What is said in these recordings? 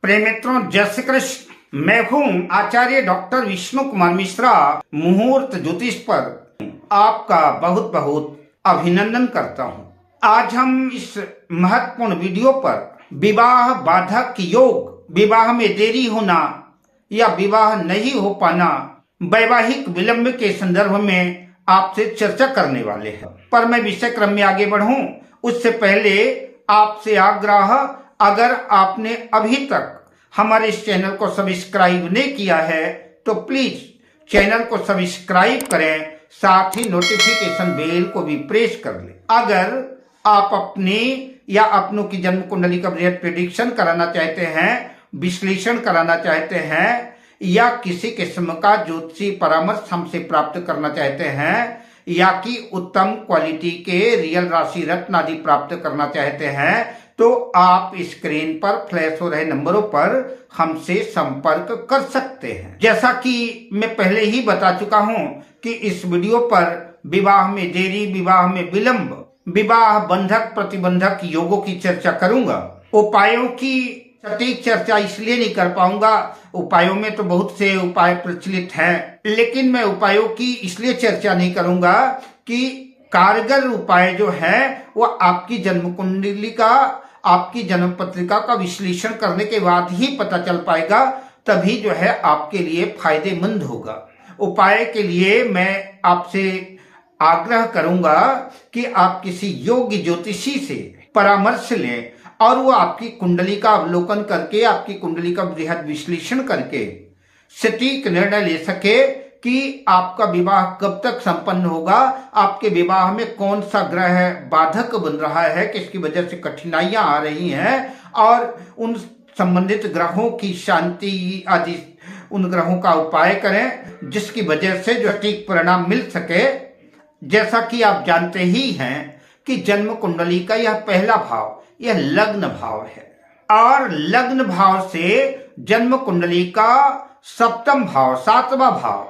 प्रिय मित्रों, जय श्री कृष्ण। मैं हूँ आचार्य डॉक्टर विष्णु कुमार मिश्रा। मुहूर्त ज्योतिष पर आपका बहुत बहुत अभिनंदन करता हूँ। आज हम इस महत्वपूर्ण वीडियो पर विवाह बाधक योग, विवाह में देरी होना या विवाह नहीं हो पाना, वैवाहिक विलंब के संदर्भ में आपसे चर्चा करने वाले हैं। पर मैं विषय क्रम में आगे बढ़ूं उससे पहले आपसे आग्रह, अगर आपने अभी तक हमारे इस चैनल को सब्सक्राइब नहीं किया है तो प्लीज चैनल को सब्सक्राइब करें, साथ ही नोटिफिकेशन बेल को भी प्रेस कर लें। अगर आप अपनी या अपनों की जन्म कुंडली का बृहद प्रेडिक्शन कराना चाहते हैं, विश्लेषण कराना चाहते हैं या किसी किस्म का ज्योतिषी परामर्श हमसे प्राप्त करना चाहते हैं या कि उत्तम क्वालिटी के रियल राशि रत्न आदि प्राप्त करना चाहते हैं तो आप स्क्रीन पर फ्लैश हो रहे नंबरों पर हमसे संपर्क कर सकते हैं। जैसा कि मैं पहले ही बता चुका हूं कि इस वीडियो पर विवाह में देरी, विवाह में विलंब, विवाह बंधक प्रतिबंधक योगों की चर्चा करूंगा। उपायों की सटीक चर्चा इसलिए नहीं कर पाऊंगा, उपायों में तो बहुत से उपाय प्रचलित हैं, लेकिन मैं उपायों की इसलिए चर्चा नहीं करूंगा कि कारगर उपाय जो है वो आपकी जन्म कुंडली का, आपकी जन्म पत्रिका का विश्लेषण करने के बाद ही पता चल पाएगा, तभी जो है आपके लिए फायदेमंद होगा। उपाय के लिए मैं आपसे आग्रह करूंगा कि आप किसी योग्य ज्योतिषी से परामर्श लें और वो आपकी कुंडली का अवलोकन करके, आपकी कुंडली का बृहद विश्लेषण करके सटीक निर्णय ले सके कि आपका विवाह कब तक संपन्न होगा, आपके विवाह में कौन सा ग्रह बाधक बन रहा है, किसकी वजह से कठिनाइयां आ रही हैं, और उन संबंधित ग्रहों की शांति आदि, उन ग्रहों का उपाय करें जिसकी वजह से जो सटीक परिणाम मिल सके। जैसा कि आप जानते ही हैं कि जन्म कुंडली का यह पहला भाव, यह लग्न भाव है और लग्न भाव से जन्म कुंडली का सप्तम भाव, सातवां भाव,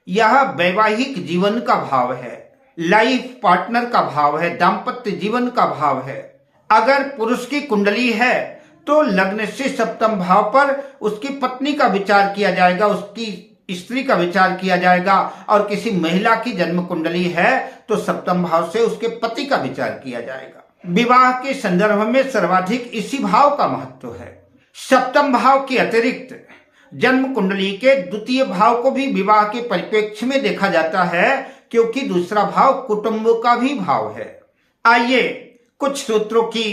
यह वैवाहिक जीवन का भाव है, लाइफ पार्टनर का भाव है, दाम्पत्य जीवन का भाव है। अगर पुरुष की कुंडली है तो लग्न से सप्तम भाव पर उसकी पत्नी का विचार किया जाएगा, उसकी स्त्री का विचार किया जाएगा, और किसी महिला की जन्म कुंडली है तो सप्तम भाव से उसके पति का विचार किया जाएगा। विवाह के संदर्भ में सर्वाधिक इसी भाव का महत्व है। सप्तम भाव के अतिरिक्त जन्म कुंडली के द्वितीय भाव को भी विवाह के परिप्रेक्ष्य में देखा जाता है, क्योंकि दूसरा भाव कुटुंब का भी भाव है। आइए कुछ सूत्रों की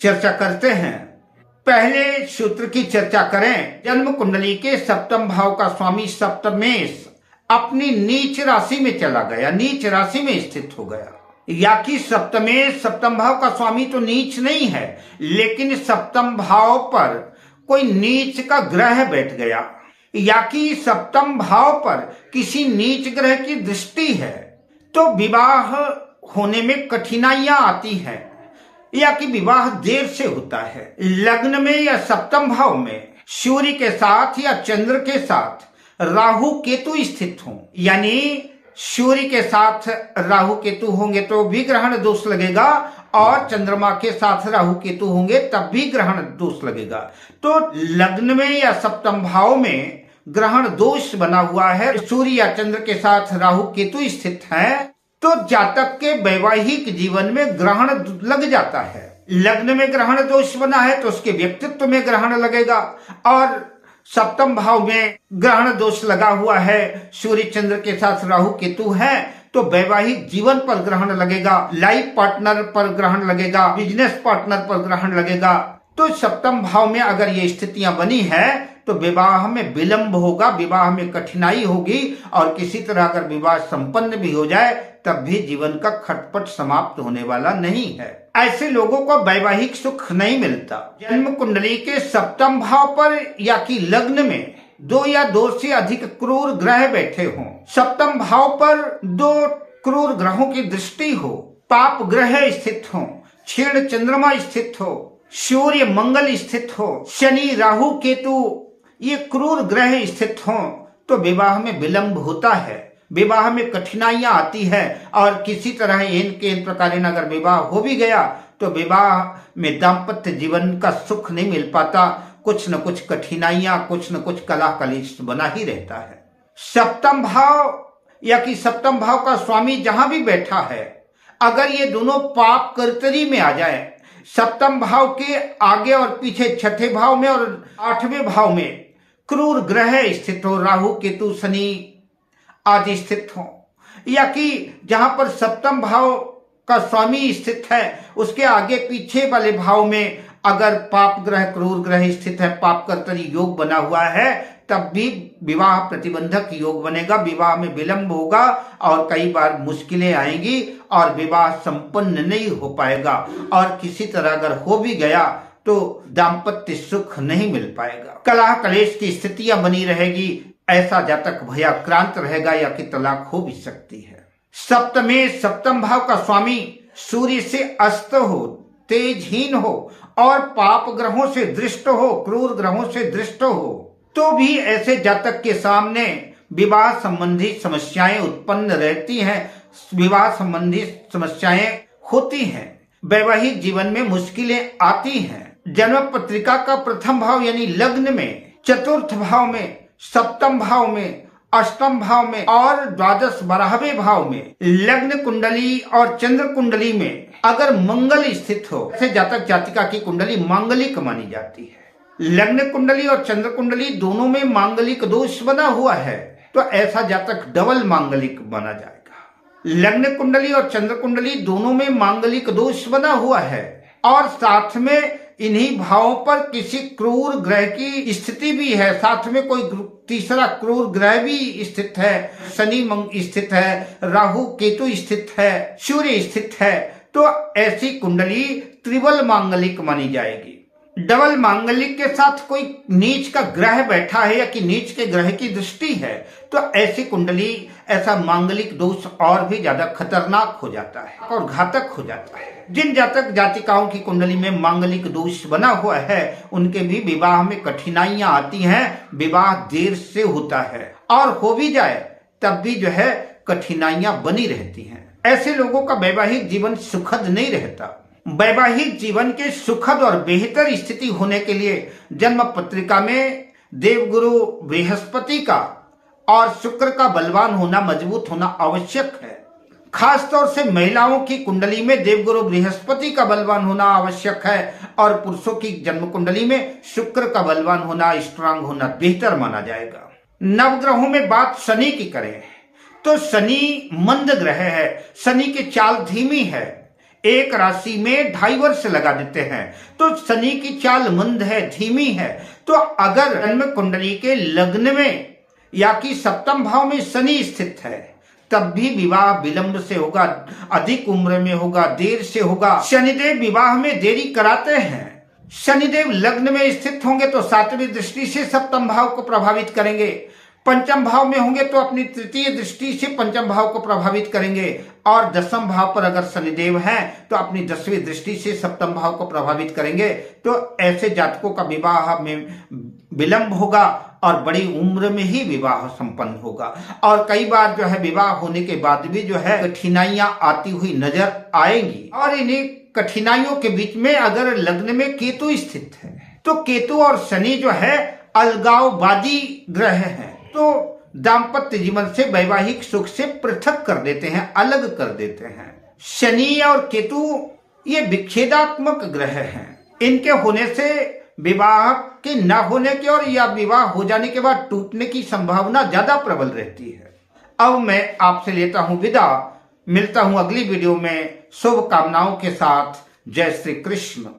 चर्चा करते हैं। पहले सूत्र की चर्चा करें। जन्म कुंडली के सप्तम भाव का स्वामी सप्तमेश अपनी नीच राशि में चला गया, नीच राशि में स्थित हो गया। या कि सप्तमेश, सप्तम भाव का स्वामी तो नीच नहीं है, लेकिन सप्तम भाव पर कोई नीच का ग्रह बैठ गया, या कि सप्तम भाव पर किसी नीच ग्रह की दृष्टि है तो विवाह होने में कठिनाइयां आती हैं या कि विवाह देर से होता है। लग्न में या सप्तम भाव में सूर्य के साथ या चंद्र के साथ राहु केतु स्थित हों, यानी सूर्य के साथ राहु केतु होंगे तो भी ग्रहण दोष लगेगा, और चंद्रमा के साथ राहु केतु होंगे तब भी ग्रहण दोष लगेगा। तो लग्न में या सप्तम भाव में ग्रहण दोष बना हुआ है, सूर्य या चंद्र के साथ राहु केतु स्थित है, तो जातक के वैवाहिक जीवन में ग्रहण लग जाता है। लग्न में ग्रहण दोष बना है तो उसके व्यक्तित्व में ग्रहण लगेगा, और सप्तम भाव में ग्रहण दोष लगा हुआ है, सूर्य चंद्र के साथ राहु केतु है, तो वैवाहिक जीवन पर ग्रहण लगेगा, लाइफ पार्टनर पर ग्रहण लगेगा, बिजनेस पार्टनर पर ग्रहण लगेगा। तो सप्तम भाव में अगर ये स्थितियां बनी है तो विवाह में विलंब होगा, विवाह में कठिनाई होगी, और किसी तरह अगर विवाह संपन्न भी हो जाए तब भी जीवन का खटपट समाप्त होने वाला नहीं है। ऐसे लोगों को वैवाहिक सुख नहीं मिलता। जन्म कुंडली के सप्तम भाव पर या कि लग्न में दो या दो से अधिक क्रूर ग्रह बैठे हों, सप्तम भाव पर दो क्रूर ग्रहों की दृष्टि हो, पाप ग्रह स्थित हो, क्षीण चंद्रमा स्थित हो, सूर्य मंगल स्थित हो, शनि राहु केतु ये क्रूर ग्रह स्थित हो, तो विवाह में विलंब होता है, विवाह में कठिनाइयां आती है, और किसी तरह इन प्रकार अगर विवाह हो भी गया तो विवाह में दाम्पत्य जीवन का सुख नहीं मिल पाता। कुछ न कुछ कठिनाइयां, कुछ न कुछ कलह कलेश बना ही रहता है। सप्तम भाव या कि सप्तम भाव का स्वामी जहां भी बैठा है, अगर ये दोनों पाप कर्तरी में आ जाए, सप्तम भाव के आगे और पीछे छठे भाव में और आठवें भाव में क्रूर ग्रह स्थित हो, राहु केतु शनि आदि स्थित हो, या कि जहां पर सप्तम भाव का स्वामी स्थित है उसके आगे पीछे वाले भाव में अगर पाप ग्रह, क्रूर ग्रह स्थित है, पाप कर्तरी योग बना हुआ है, तब भी विवाह प्रतिबंधक योग बनेगा, विवाह में विलंब होगा और कई बार मुश्किलें आएंगी और विवाह संपन्न नहीं हो पाएगा, और किसी तरह अगर हो भी गया तो दाम्पत्य सुख नहीं मिल पाएगा। कलह कलेश की स्थितियां बनी रहेगी, ऐसा जातक भयाक्रांत रहेगा या कि तलाक हो भी सकती है। सप्तम भाव का स्वामी सूर्य से अस्त हो, तेजहीन हो और पाप ग्रहों से दृष्ट हो, क्रूर ग्रहों से दृष्ट हो, तो भी ऐसे जातक के सामने विवाह संबंधी समस्याएं उत्पन्न रहती हैं, विवाह संबंधी समस्याएं होती हैं, वैवाहिक जीवन में मुश्किलें आती हैं। जन्म पत्रिका का प्रथम भाव यानी लग्न में, चतुर्थ भाव में, सप्तम भाव में, अष्टम भाव में और द्वादश 12वें भाव में लग्न कुंडली और चंद्र कुंडली में अगर मंगल स्थित हो, ऐसे जातक जातिका की कुंडली मांगलिक मानी जाती है। लग्न कुंडली और चंद्र कुंडली दोनों में मांगलिक दोष बना हुआ है तो ऐसा जातक डबल मांगलिक माना जाएगा। लग्न कुंडली और चंद्र कुंडली दोनों में मांगलिक दोष बना हुआ है और साथ में इन्हीं भावों पर किसी क्रूर ग्रह की स्थिति भी है, साथ में कोई तीसरा क्रूर ग्रह भी स्थित है, शनि स्थित है, राहु केतु स्थित है, सूर्य स्थित है, तो ऐसी कुंडली त्रिबल मांगलिक मानी जाएगी। डबल मांगलिक के साथ कोई नीच का ग्रह बैठा है या कि नीच के ग्रह की दृष्टि है तो ऐसी कुंडली, ऐसा मांगलिक दोष और भी ज्यादा खतरनाक हो जाता है और घातक हो जाता है। जिन जातक जातिकाओं की कुंडली में मांगलिक दोष बना हुआ है उनके भी विवाह में कठिनाइयां आती हैं, विवाह देर से होता है और हो भी जाए तब भी जो है कठिनाइयां बनी रहती हैं। ऐसे लोगों का वैवाहिक जीवन सुखद नहीं रहता। वैवाहिक जीवन के सुखद और बेहतर स्थिति होने के लिए जन्म पत्रिका में देवगुरु बृहस्पति का और शुक्र का बलवान होना, मजबूत होना आवश्यक है। खासतौर से महिलाओं की कुंडली में देवगुरु बृहस्पति का बलवान होना आवश्यक है और पुरुषों की जन्म कुंडली में शुक्र का बलवान होना, स्ट्रांग होना बेहतर माना जाएगा। नवग्रहों में बात शनि की करें तो शनि मंद ग्रह है, शनि की चाल धीमी है, एक राशि में 2.5 वर्ष लगा देते हैं, तो शनि की चाल मंद है, धीमी है। तो अगर जन्म कुंडली के लग्न में या कि सप्तम भाव में शनि स्थित है तब भी विवाह विलंब से होगा, अधिक उम्र में होगा, देर से होगा। शनिदेव विवाह में देरी कराते हैं। शनिदेव लग्न में स्थित होंगे तो 7वीं दृष्टि से सप्तम भाव को प्रभावित करेंगे, पंचम भाव में होंगे तो अपनी तृतीय दृष्टि से पंचम भाव को प्रभावित करेंगे और दसम भाव पर अगर शनिदेव हैं तो अपनी 10वीं दृष्टि से सप्तम भाव को प्रभावित करेंगे। तो ऐसे जातकों का विवाह में विलंब होगा और बड़ी उम्र में ही विवाह संपन्न होगा और कई बार जो है विवाह होने के बाद भी जो है कठिनाइयां आती हुई नजर आएंगी। और इन्हीं कठिनाइयों के बीच में अगर लग्न में केतु स्थित है तो केतु और शनि जो है अलगाववादी ग्रह हैं, तो दाम्पत्य जीवन से, वैवाहिक सुख से पृथक कर देते हैं, अलग कर देते हैं। शनि और केतु ये विच्छेदात्मक ग्रह हैं, इनके होने से विवाह के न होने की और या विवाह हो जाने के बाद टूटने की संभावना ज्यादा प्रबल रहती है। अब मैं आपसे लेता हूं विदा, मिलता हूं अगली वीडियो में शुभकामनाओं के साथ। जय श्री कृष्ण।